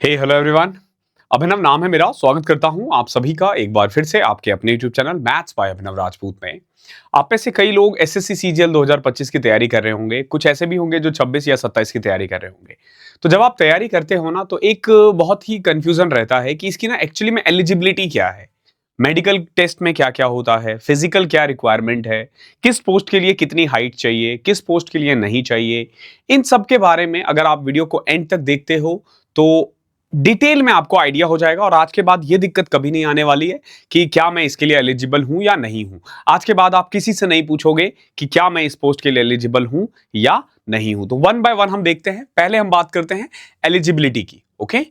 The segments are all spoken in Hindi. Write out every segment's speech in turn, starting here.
Hello everyone. अभिनव नाम है मेरा। स्वागत करता हूं आप सभी का एक बार फिर से आपके अपने यूट्यूब चैनल मैथ्स बाय अभिनव राजपूत में। आप में से कई लोग एसएससी सीजीएल 2025 की तैयारी कर रहे होंगे, कुछ ऐसे भी होंगे जो 26 या 27 की तैयारी कर रहे होंगे। तो जब आप तैयारी करते हो ना, तो एक बहुत ही कंफ्यूजन रहता है कि इसकी ना एक्चुअली में एलिजिबिलिटी क्या है, मेडिकल टेस्ट में क्या क्या होता है, फिजिकल क्या रिक्वायरमेंट है, किस पोस्ट के लिए कितनी हाइट चाहिए, किस पोस्ट के लिए नहीं चाहिए। इन सब के बारे में अगर आप वीडियो को एंड तक देखते हो तो डिटेल में आपको आइडिया हो जाएगा। और आज के बाद ये दिक्कत कभी नहीं आने वाली है कि क्या मैं इसके लिए एलिजिबल हूं या नहीं हूं। आज के बाद आप किसी से नहीं पूछोगे कि क्या मैं इस पोस्ट के लिए एलिजिबल हूं या नहीं हूं। तो वन बाय वन हम देखते हैं। पहले हम बात करते हैं एलिजिबिलिटी की। ओके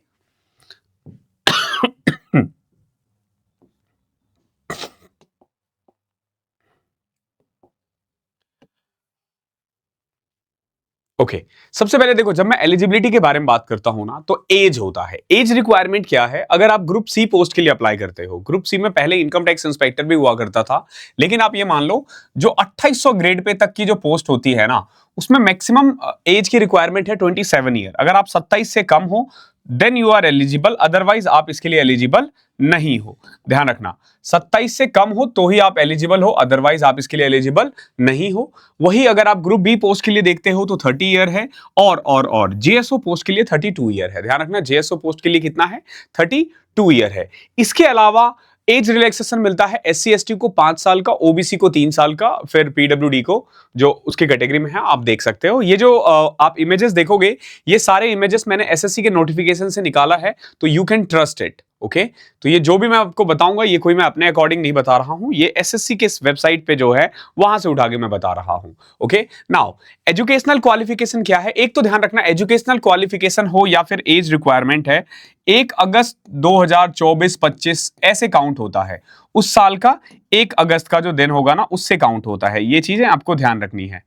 ओके सबसे पहले देखो, जब मैं एलिजिबिलिटी के बारे में बात करता हूं ना, तो एज होता है। एज रिक्वायरमेंट क्या है? अगर आप ग्रुप सी पोस्ट के लिए अप्लाई करते हो, ग्रुप सी में पहले इनकम टैक्स इंस्पेक्टर भी हुआ करता था, लेकिन आप ये मान लो जो 2800 ग्रेड पे तक की जो पोस्ट होती है ना, उसमें मैक्सिमम एज की रिक्वायरमेंट है 27 ईयर। अगर आप 27 से कम हो then you are eligible, otherwise आप इसके लिए एलिजिबल नहीं हो। ध्यान रखना, 27 से कम हो तो ही आप एलिजिबल हो, अदरवाइज आप इसके लिए एलिजिबल नहीं हो। वही अगर आप ग्रुप बी पोस्ट के लिए देखते हो तो 30 ईयर है, और जेएसओ पोस्ट के लिए 32 ईयर है। ध्यान रखना, जेएसओ पोस्ट के लिए कितना है? 32 ईयर है। इसके अलावा एज रिलैक्सेशन मिलता है एससी एसटी को 5 साल का, ओबीसी को 3 साल का, फिर पीडब्ल्यूडी को जो उसकी कैटेगरी में है आप देख सकते हो। ये जो आप इमेजेस देखोगे, ये सारे इमेजेस मैंने एसएससी के नोटिफिकेशन से निकाला है, तो you can trust it. Okay तो ये जो भी मैं आपको बताऊंगा, ये कोई मैं अपने अकॉर्डिंग नहीं बता रहा हूं, ये एसएससी के वेबसाइट पे जो है वहां से उठा के मैं बता रहा हूं। ओके नाउ, एजुकेशनल क्वालिफिकेशन क्या है? एक तो ध्यान रखना, एजुकेशनल क्वालिफिकेशन हो या फिर एज रिक्वायरमेंट है, 1 अगस्त 2024-25 ऐसे काउंट होता है। उस साल का 1 अगस्त का जो दिन होगा ना, उससे काउंट होता है। ये चीजें आपको ध्यान रखनी है।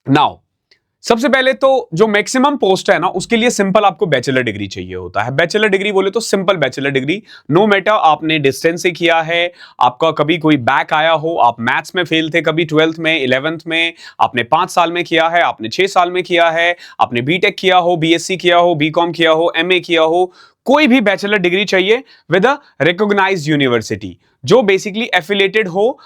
नाउ, सबसे पहले तो जो मैक्सिमम पोस्ट है ना, उसके लिए सिंपल आपको बैचलर डिग्री चाहिए होता है। बैचलर डिग्री बोले तो simple bachelor degree, no matter आपने डिस्टेंस से किया है, आपका कभी कोई बैक आया हो, आप मैथ्स में फेल थे कभी 12th में, 11th में, आपने 5 साल में किया है, आपने 6 साल में किया है, आपने बीटेक किया हो, बीएससी किया हो, बीकॉम किया हो, एमए किया हो, कोई भी बैचलर डिग्री चाहिए विद अ रिकॉग्नाइज्ड यूनिवर्सिटी जो बेसिकली एफिलिएटेड हो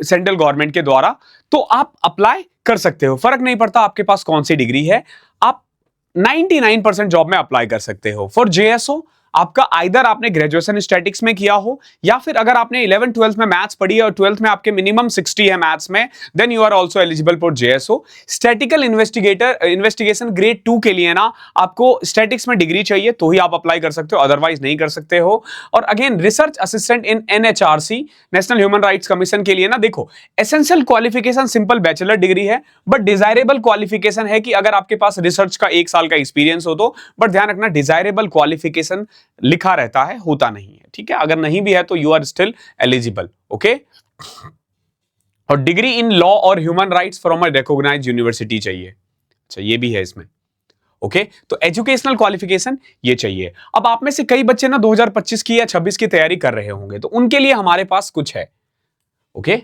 सेंट्रल गवर्नमेंट के द्वारा, तो आप अप्लाई कर सकते हो। फर्क नहीं पड़ता आपके पास कौन सी डिग्री है, आप 99% जॉब में अप्लाई कर सकते हो। फॉर जेएसओ आपका आइदर आपने ग्रेजुएशन स्टैटिक्स में किया हो, या फिर अगर आपने 11th 12th में मैथ्स पढ़ी है और 12th में आपके मिनिमम 60 है मैथ्स में, then you are also eligible for JSO. Statistical investigation grade 2 के लिए ना आपको स्टैटिक्स में डिग्री चाहिए, तो ही आप अप्लाई कर सकते हो, अदरवाइज नहीं कर सकते हो। और again research assistant in NHRC, national human rights commission के लिए ना, देखो essential qualification simple bachelor degree है, बट डिजायरेबल क्वालिफिकेशन है कि अगर आपके पास रिसर्च का 1 साल का एक्सपीरियंस हो तो। बट ध्यान रखना, डिजायरेबल क्वालिफिकेशन लिखा रहता है, होता नहीं है। ठीक है, अगर नहीं भी है तो you are still eligible. Okay, और डिग्री इन लॉ और human rights from a recognised university चाहिए। अच्छा, ये भी है इसमें। ओके तो एजुकेशनल क्वालिफिकेशन ये चाहिए। अब आप में से कई बच्चे ना 2025 की या 26 की तैयारी कर रहे होंगे, तो उनके लिए हमारे पास कुछ है। ओके,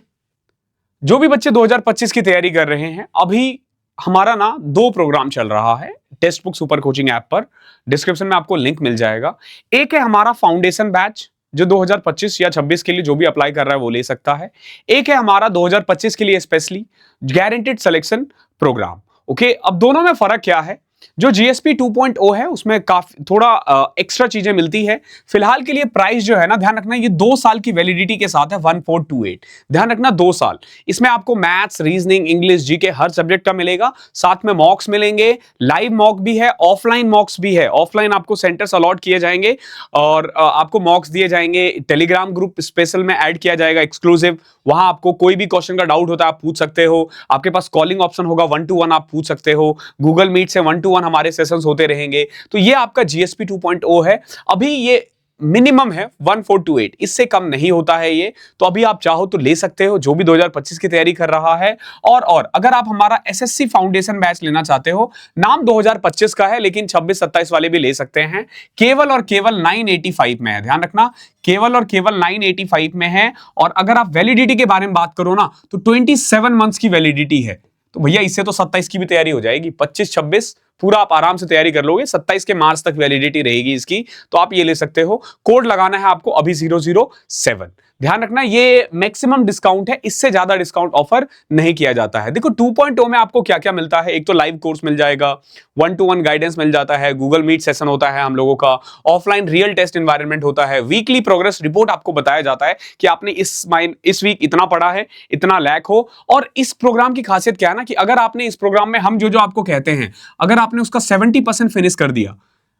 जो भी बच्चे 2025 की तैयारी कर रहे हैं, अभी हमारा ना 2 प्रोग्राम चल रहा है text book super coaching app पर। डिस्क्रिप्शन में आपको लिंक मिल जाएगा। एक है हमारा फाउंडेशन बैच, जो 2025 या 26 के लिए जो भी अप्लाई कर रहा है वो ले सकता है। एक है हमारा 2025 के लिए specially guaranteed selection programme. Okay, अब दोनों में फर्क क्या है? जो जीएसपी 2.0 है उसमें काफी थोड़ा एक्स्ट्रा चीजें मिलती है। फिलहाल के लिए प्राइस जो है ना, ध्यान रखना, ये 2 साल की वैलिडिटी के साथ है, 1428। ध्यान रखना 2 साल। इसमें आपको मैथ्स, रीजनिंग, इंग्लिश, जीके हर सब्जेक्ट का मिलेगा। साथ में मॉक्स मिलेंगे, लाइव मॉक भी है, ऑफलाइन मॉक्स भी है। ऑफलाइन आपको सेंटर्स अलॉट किए जाएंगे और आपको मॉक्स दिए जाएंगे। टेलीग्राम ग्रुप स्पेशल में ऐड किया जाएगा एक्सक्लूसिव, वहां आपको कोई भी क्वेश्चन का डाउट होता है आप पूछ सकते हो। आपके पास कॉलिंग ऑप्शन होगा, 1 to 1 आप पूछ सकते हो। गूगल मीट से 1 to 1 हमारे सेशंस होते रहेंगे। तो ये आपका जीएसपी 2.0 है। अभी ये मिनिमम है 1428, इससे कम नहीं होता है ये। तो अभी आप चाहो तो ले सकते हो, जो भी 2025 की तैयारी कर रहा है। और अगर आप हमारा एसएससी फाउंडेशन बैच लेना चाहते हो, नाम 2025 का है लेकिन 26-27 वाले भी ले सकते हैं। केवल और केवल 985 में है। ध्यान रखना, केवल और केवल 985 में है। और अगर आप वैलिडिटी के बारे में बात करो ना, तो 27 मंथ्स की वैलिडिटी है। तो भैया इससे तो 27 की भी तैयारी हो जाएगी। 25, 26 पूरा आप आराम से तैयारी कर लोगे। 27 के मार्च तक वैलिडिटी रहेगी इसकी, तो आप ये ले सकते हो। कोड लगाना है आपको अभी 007। ध्यान रखना ये मैक्सिमम डिस्काउंट है, इससे ज्यादा डिस्काउंट ऑफर नहीं किया जाता है। देखो 2.0 में आपको क्या क्या मिलता है, एक तो लाइव कोर्स मिल जाएगा, 1-to-1 गाइडेंस मिल जाता है, गूगल मीट सेशन होता है हम लोगों का, ऑफलाइन रियल टेस्ट एनवायरनमेंट होता है, वीकली प्रोग्रेस रिपोर्ट आपको बताया जाता है कि आपने इस वीक इतना पढ़ा है, इतना लैक हो। और इस प्रोग्राम की खासियत क्या है ना कि अगर आपने इस प्रोग्राम में हम जो जो आपको कहते हैं, अगर आपने उसका 70% फिनिश कर दिया,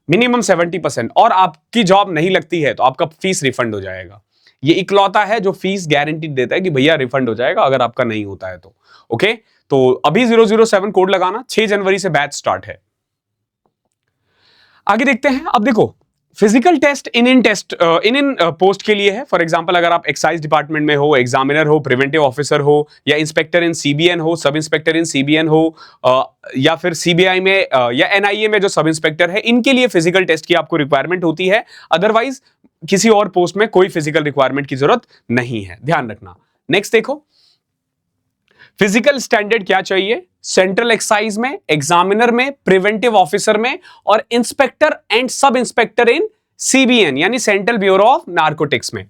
मिनिमम 70%, और आपकी जॉब नहीं लगती है तो आपका फीस रिफंड हो जाएगा। ये इकलौता है जो फीस गारंटी देता है कि भैया रिफंड हो जाएगा अगर आपका नहीं होता है तो। ओके, तो अभी 007 कोड लगाना, 6 जनवरी से बैच स्टार्ट है। आगे देखते हैं। अब देखो फिजिकल टेस्ट इन पोस्ट के लिए है। फॉर एग्जांपल अगर आप एक्साइज डिपार्टमेंट में हो, एग्जामिनर हो, प्रिवेंटिव ऑफिसर हो, या इंस्पेक्टर इन सीबीएन हो, सब इंस्पेक्टर इन सीबीएन हो, या फिर सीबीआई में या एनआईए में जो सब इंस्पेक्टर है, इनके लिए फिजिकल टेस्ट की आपको रिक्वायरमेंट होती है। अदरवाइज किसी और पोस्ट में कोई फिजिकल रिक्वायरमेंट की जरूरत नहीं है, ध्यान रखना। नेक्स्ट देखो, फिजिकल स्टैंडर्ड क्या चाहिए सेंट्रल एक्साइज में, एग्जामिनर में, प्रिवेंटिव ऑफिसर में, और inspector and sub inspector in CBN यानी सेंट्रल ब्यूरो ऑफ नार्कोटिक्स में।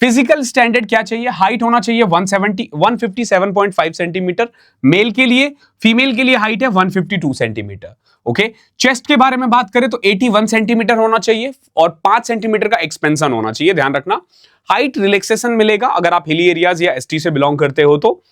फिजिकल स्टैंडर्ड क्या चाहिए, हाइट होना चाहिए 157.5 सेंटीमीटर मेल के लिए, फीमेल के लिए हाइट है 152 सेंटीमीटर। ओके, चेस्ट के बारे में बात करें तो 81 सेंटीमीटर होना चाहिए और 5 सेंटीमीटर का एक्सपेंशन होना चाहिए, ध्यान रखना। हाइट रिलैक्सेशन मिलेगा अगर आप हिली एरियाज या एसटी से बिलोंग करते हो तो।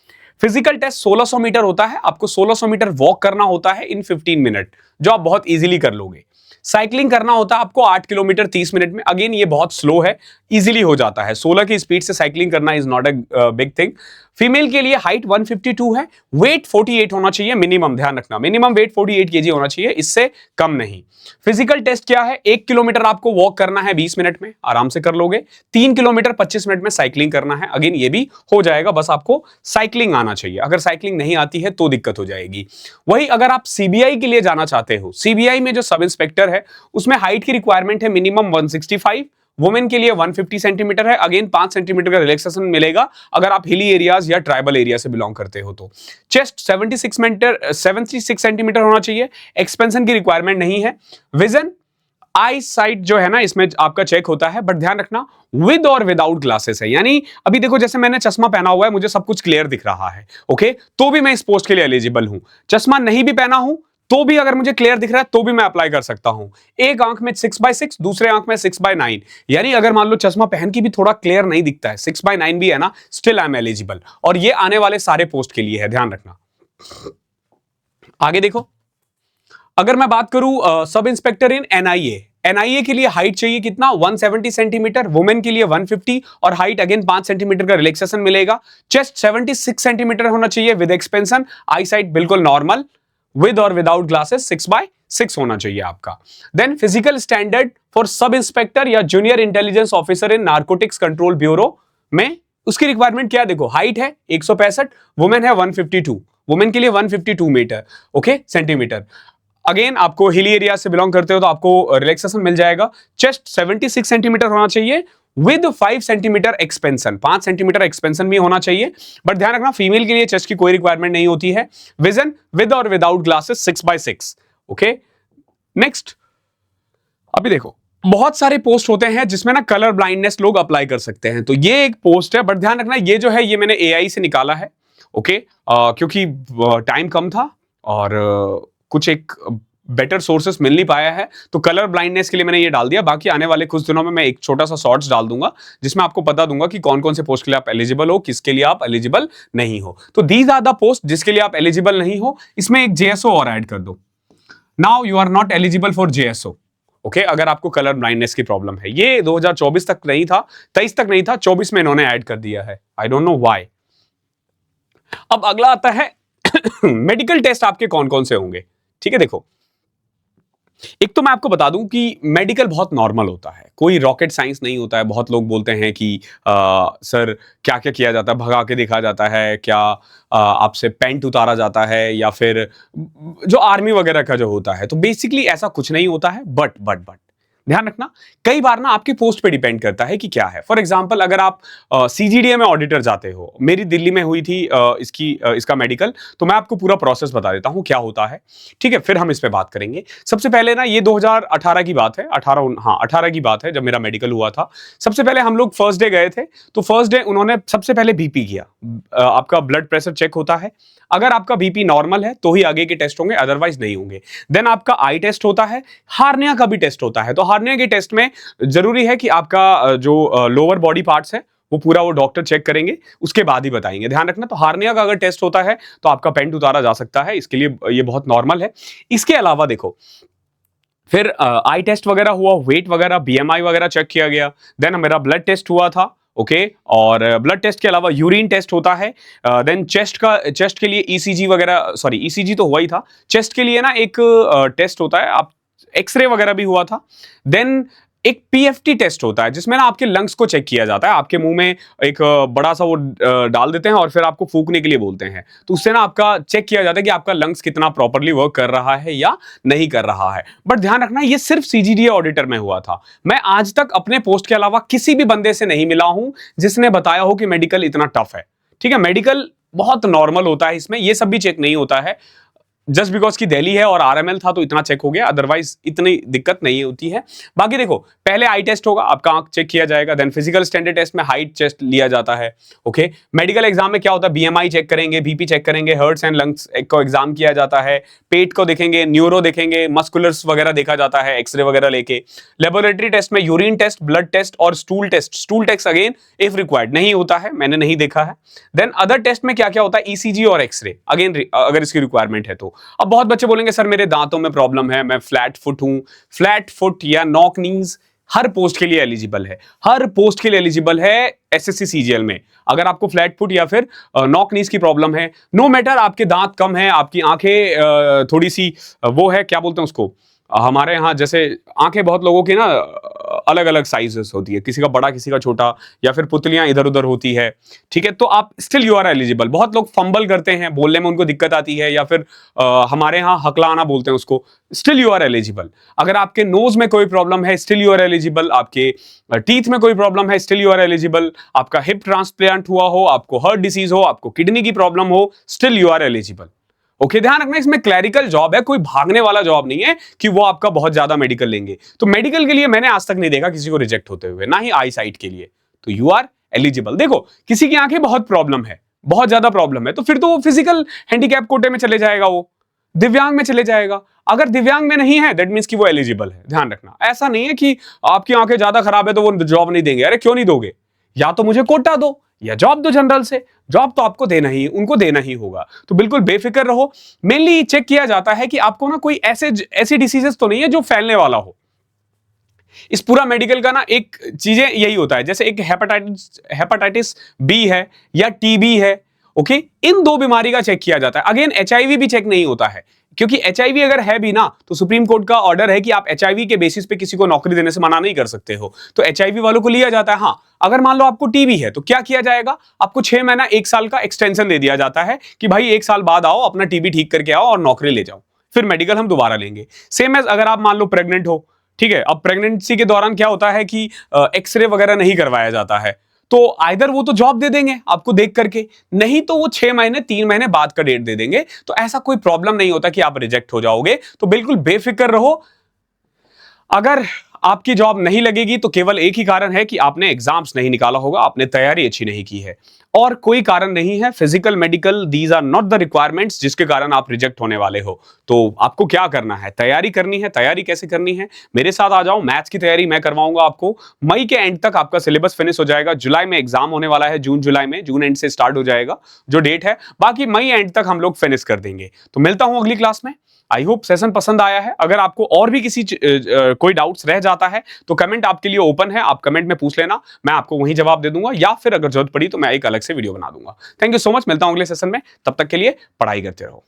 फिजिकल टेस्ट 1600 मीटर होता है, आपको 1600 मीटर वॉक करना होता है इन 15 मिनट, जो आप बहुत इजीली कर लोगे। साइकिलिंग करना होता है आपको 8 किलोमीटर 30 मिनट में, अगेन ये बहुत स्लो है, इजीली हो जाता है। 16 की स्पीड से साइकिलिंग करना is not a big thing. Female के लिए हाइट 152 है, वेट 48 होना चाहिए मिनिमम, ध्यान रखना मिनिमम वेट 48 केजी होना चाहिए, इससे कम नहीं। फिजिकल टेस्ट क्या है, 1 किलोमीटर आपको वॉक करना है 20 मिनट में, आराम से कर लोगे। 3 किलोमीटर 25 मिनट में साइकिलिंग करना है, अगेन ये भी हो जाएगा, बस आपको साइकिलिंग आना चाहिए। अगर साइकिलिंग नहीं आती है तो दिक्कत हो जाएगी। वही अगर आप सीबीआई के लिए जाना चाहते हो, सीबीआई में जो सब इंस्पेक्टर है उसमें हाइट की रिक्वायरमेंट है मिनिमम 165, वुमेन के लिए 150 सेंटीमीटर है, अगेन 5 सेंटीमीटर का रिलैक्सेशन मिलेगा अगर आप हिली एरियाज या ट्राइबल एरिया से बिलोंग करते हो तो। चेस्ट 76 सेंटीमीटर होना चाहिए, एक्सपेंशन की रिक्वायरमेंट नहीं है। विजन आई साइट जो है ना इसमें आपका चेक होता है, बट ध्यान रखना विद और विदाउट ग्लासेस है, यानी अभी देखो जैसे मैंने चश्मा पहना हुआ है, मुझे सब कुछ क्लियर दिख रहा है, ओके, तो भी मैं इस पोस्ट के लिए एलिजिबल हूं। चश्मा नहीं भी पहना हूं तो भी अगर मुझे क्लियर दिख रहा है तो भी मैं अप्लाई कर सकता हूं। एक आंख में 6/6, दूसरे आंख में 6/9, यानी अगर मान लो चश्मा पहन के भी थोड़ा क्लियर नहीं दिखता है, 6/9 भी है ना, स्टिल आई एम एलिजिबल। और ये आने वाले सारे पोस्ट के लिए है, ध्यान रखना। आगे देखो, अगर मैं बात करूं सब इंस्पेक्टर इन एनआईए, एनआईए के लिए हाइट चाहिए कितना, 170 सेंटीमीटर, वुमेन के लिए 150, और हाइट अगेन 5 सेंटीमीटर का रिलैक्सेशन मिलेगा। चेस्ट 76 सेंटीमीटर होना चाहिए विद एक्सपेंशन, आई साइट बिल्कुल नॉर्मल, विद और विदाउट ग्लासेस 6/6 होना चाहिए आपका। Then physical standard for sub inspector या junior intelligence officer in narcotics control bureau में, उसकी रिक्वायरमेंट क्या, देखो हाइट है 165, वुमेन है 152, वुमेन के लिए 152 मीटर, ओके, सेंटीमीटर। अगेन आपको हिली एरिया से बिलोंग करते हो तो आपको रिलैक्सेशन मिल जाएगा। चेस्ट 76 सेंटीमीटर होना चाहिए with 5 centimetre expansion, 5 centimetre expansion भी होना चाहिए, बट ध्यान रखना फीमेल के लिए चेस्ट की कोई रिक्वायरमेंट नहीं होती है। विजन विद और विदाउट ग्लासेस 6/6, ओके। नेक्स्ट, अभी देखो बहुत सारे पोस्ट होते हैं जिसमें ना कलर ब्लाइंडनेस लोग अप्लाई कर सकते हैं, तो ये एक पोस्ट है, बट ध्यान रखना ये जो है ये मैंने एआई से निकाला है, ओके, क्योंकि टाइम कम था और कुछ एक बेटर सोर्सेस मिल नहीं पाया है, तो कलर ब्लाइंडनेस के लिए मैंने ये डाल दिया। बाकी आने वाले कुछ दिनों में मैं एक छोटा सा शॉर्ट्स डाल दूंगा जिसमें आपको बता दूंगा कि कौन कौन से पोस्ट के लिए आप एलिजिबल हो, किसके लिए आप एलिजिबल नहीं हो। तो दीज आर द पोस्ट जिसके लिए आप एलिजिबल नहीं हो। इसमें एक जेएसओ और ऐड कर दो, now you are not eligible for JSO, okay, अगर आपको कलर ब्लाइंडनेस की प्रॉब्लम है। ये 2024 तक नहीं था, 23 तक नहीं था, 24 में इन्होंने ऐड कर दिया है, आई डोंट नो व्हाई। अब अगला आता है मेडिकल टेस्ट आपके कौन कौन से होंगे, ठीक है। देखो एक तो मैं आपको बता दूं कि मेडिकल बहुत नॉर्मल होता है, कोई रॉकेट साइंस नहीं होता है। बहुत लोग बोलते हैं कि सर क्या क्या किया जाता है, भगा के देखा जाता है क्या, आपसे पेंट उतारा जाता है, या फिर जो आर्मी वगैरह का जो होता है, तो बेसिकली ऐसा कुछ नहीं होता है। बट ध्यान रखना, कई बार ना आपकी पोस्ट पे डिपेंड करता है कि क्या है। फॉर एग्जांपल अगर आप सीजीडीए में ऑडिटर जाते हो, मेरी दिल्ली में हुई थी इसका मेडिकल, तो मैं आपको पूरा प्रोसेस बता देता हूं क्या होता है, ठीक है, फिर हम इस पे बात करेंगे। सबसे पहले ना, ये 2018 की बात है, 18 की बात है जब मेरा मेडिकल हुआ था। सबसे पहले हम लोग फर्स्ट डे गए थे, तो फर्स्ट डे उन्होंने सबसे पहले बीपी किया, आपका ब्लड प्रेशर चेक होता है, अगर आपका बीपी नॉर्मल है तो ही आगे के टेस्ट होंगे, अदरवाइज नहीं होंगे। देन आपका आई टेस्ट होता है, हार्निया का भी टेस्ट होता है। तो हार्निया के टेस्ट में जरूरी है कि आपका जो लोअर बॉडी पार्ट्स है वो पूरा वो डॉक्टर चेक करेंगे, उसके बाद ही बताएंगे। ध्यान रखना, तो हार्निया का अगर टेस्ट होता है तो आपका पेंट उतारा जा सकता है, इसके लिए ये बहुत नॉर्मल है। इसके अलावा देखो, फिर आई टेस्ट वगैरह हुआ, वेट वगैरह, बीएमआई वगैरह चेक किया गया। देन मेरा ब्लड टेस्ट हुआ था, ओके और ब्लड टेस्ट के अलावा यूरिन टेस्ट होता है। देन चेस्ट के लिए ईसीजी वगैरह, सॉरी ईसीजी तो हुआ ही था, चेस्ट के लिए ना एक टेस्ट होता है, आप एक्सरे वगैरह भी हुआ था। देन एक पीएफटी टेस्ट होता है जिसमें ना आपके लंग्स को चेक किया जाता है, आपके मुंह में एक बड़ा सा वो डाल देते हैं और फिर आपको फूंकने के लिए बोलते हैं, तो उससे ना आपका चेक किया जाता है कि आपका लंग्स कितना प्रॉपर्ली वर्क कर रहा है या नहीं कर रहा है। बट ध्यान रखना, ये सिर्फ सीजीडीए ऑडिटर में हुआ था। मैं आज तक अपने पोस्ट के अलावा किसी भी बंदे से नहीं मिला हूं जिसने बताया हो कि मेडिकल इतना टफ है। ठीक है, मेडिकल बहुत नॉर्मल होता है, इसमें ये सब भी चेक नहीं होता है। जस्ट बिकॉज की दिल्ली है और आरएमएल था तो इतना चेक हो गया, अदरवाइज इतनी दिक्कत नहीं होती है। बाकी देखो, पहले आई टेस्ट होगा, आपका आंख चेक किया जाएगा। देन फिजिकल स्टैंडर्ड टेस्ट में हाइट चेस्ट लिया जाता है, ओके। मेडिकल एग्जाम में क्या होता है, बीएमआई चेक करेंगे, बीपी चेक करेंगे, हार्ट्स एंड लंग्स को एग्जाम किया जाता है, पेट को देखेंगे, न्यूरो देखेंगे, मस्कुलर्स वगैरह देखा जाता है एक्सरे वगैरह लेके। लेबोरेटरी टेस्ट में यूरिन टेस्ट, ब्लड टेस्ट और stool test. Stool test again if required नहीं होता है, मैंने नहीं देखा है। देन अदर टेस्ट में क्या क्या होता है, ईसीजी और एक्सरे, अगेन अगर इसकी रिक्वायरमेंट है तो। अब बहुत बच्चे बोलेंगे सर मेरे दांतों में प्रॉब्लम है, मैं फ्लैट फुट हूं। फ्लैट फुट या नॉक नीज हर पोस्ट के लिए एलिजिबल है, हर पोस्ट के लिए एलिजिबल है एसएससी सीजीएल में। अगर आपको फ्लैट फुट या फिर नॉक नीज की प्रॉब्लम है, नो मैटर आपके दांत कम है, आपकी आंखें थोड़ी सी वो है, क्या बोलते हैं उसको, हमारे यहाँ जैसे आंखें बहुत लोगों की ना अलग अलग साइजेस होती है, किसी का बड़ा किसी का छोटा, या फिर पुतलियां इधर उधर होती है, ठीक है, तो आप स्टिल यू आर एलिजिबल। बहुत लोग फंबल करते हैं, बोलने में उनको दिक्कत आती है, या फिर हमारे यहाँ हकलाना बोलते हैं उसको, स्टिल यू आर एलिजिबल। अगर आपके नोज में कोई प्रॉब्लम है, स्टिल यू आर एलिजिबल। आपके टीथ में कोई प्रॉब्लम है, स्टिल यू आर एलिजिबल। आपका हिप ट्रांसप्लांट हुआ हो, आपको हार्ट डिसीज हो, आपको किडनी की प्रॉब्लम हो, still you are eligible. Okay, ध्यान रखना, इसमें क्लैरिकल जॉब है, कोई भागने वाला जॉब नहीं है कि वो आपका बहुत ज्यादा मेडिकल लेंगे। तो मेडिकल के लिए मैंने आज तक नहीं देखा किसी को रिजेक्ट होते हुए, ना ही आई साइट के लिए, तो यू आर एलिजिबल। देखो, किसी की आंखें बहुत प्रॉब्लम है, बहुत ज्यादा प्रॉब्लम है, तो फिर तो वो फिजिकल हैंडीकैप कोटे में चले जाएगा, वो दिव्यांग में चले जाएगा। अगर दिव्यांग में नहीं है, दैट मीन्स कि वो एलिजिबल है। ध्यान रखना, ऐसा नहीं है कि आपकी आंखें ज्यादा खराब है तो वो जॉब नहीं देंगे। अरे क्यों नहीं दोगे, या तो मुझे कोटा दो या जॉब दो जनरल से, जॉब तो आपको देना ही, उनको देना ही होगा। तो बिल्कुल बेफिक्र रहो। मेनली चेक किया जाता है कि आपको ना कोई ऐसी डिसीजेस तो नहीं है जो फैलने वाला हो। इस पूरा मेडिकल का ना एक चीजें यही होता है, जैसे एक हेपेटाइटिस बी है या टीबी है, ओके, इन दो बीमारी का चेक किया जाता है। अगेन एचआईवी भी चेक नहीं होता है, क्योंकि एचआईवी अगर है भी ना तो सुप्रीम कोर्ट का ऑर्डर है कि आप एचआईवी के बेसिस पे किसी को नौकरी देने से मना नहीं कर सकते हो, तो एचआईवी वालों को लिया जाता है। हाँ, अगर मान लो आपको टीबी है तो क्या किया जाएगा, आपको 6 महीना 1 साल का एक्सटेंशन दे दिया जाता है कि भाई 1 साल बाद आओ, अपना टीबी ठीक करके आओ और नौकरी ले जाओ, फिर मेडिकल हम दोबारा लेंगे। सेम एज अगर आप मान लो प्रेग्नेंट हो, ठीक है, अब प्रेगनेंसी के दौरान क्या होता है कि एक्सरे वगैरह नहीं करवाया जाता है, तो आइदर वो तो जॉब दे देंगे आपको देख करके, नहीं तो वो 6 महीने 3 महीने बाद का डेट दे देंगे। तो ऐसा कोई प्रॉब्लम नहीं होता कि आप रिजेक्ट हो जाओगे, तो बिल्कुल बेफिक्र रहो। अगर आपकी जॉब नहीं लगेगी तो केवल एक ही कारण है कि आपने एग्जाम्स नहीं निकाला होगा, आपने तैयारी अच्छी नहीं की है, और कोई कारण नहीं है। Physical medical these are not the requirements जिसके कारण आप रिजेक्ट होने वाले हो। तो आपको क्या करना है, तैयारी करनी है। तैयारी कैसे करनी है, मेरे साथ आ जाओ, मैथ्स की तैयारी मैं करवाऊंगा आपको। मई के एंड तक आपका सिलेबस फिनिश हो जाएगा, जुलाई में एग्जाम होने वाला है, जून जुलाई में, जून एंड से स्टार्ट हो जाएगा जो डेट है, बाकी मई एंड तक हम लोग फिनिश कर देंगे। तो मिलता हूं अगली क्लास में। आई होप सेशन पसंद आया है। अगर आपको और भी किसी कोई डाउट्स रह जाता है तो कमेंट आपके लिए ओपन है, आप कमेंट में पूछ लेना, मैं आपको वहीं जवाब दे दूंगा, या फिर अगर जरूरत पड़ी तो मैं एक अलग से वीडियो बना दूंगा। थैंक यू सो मच, मिलता हूं अगले सेशन में, तब तक के लिए पढ़ाई करते रहो।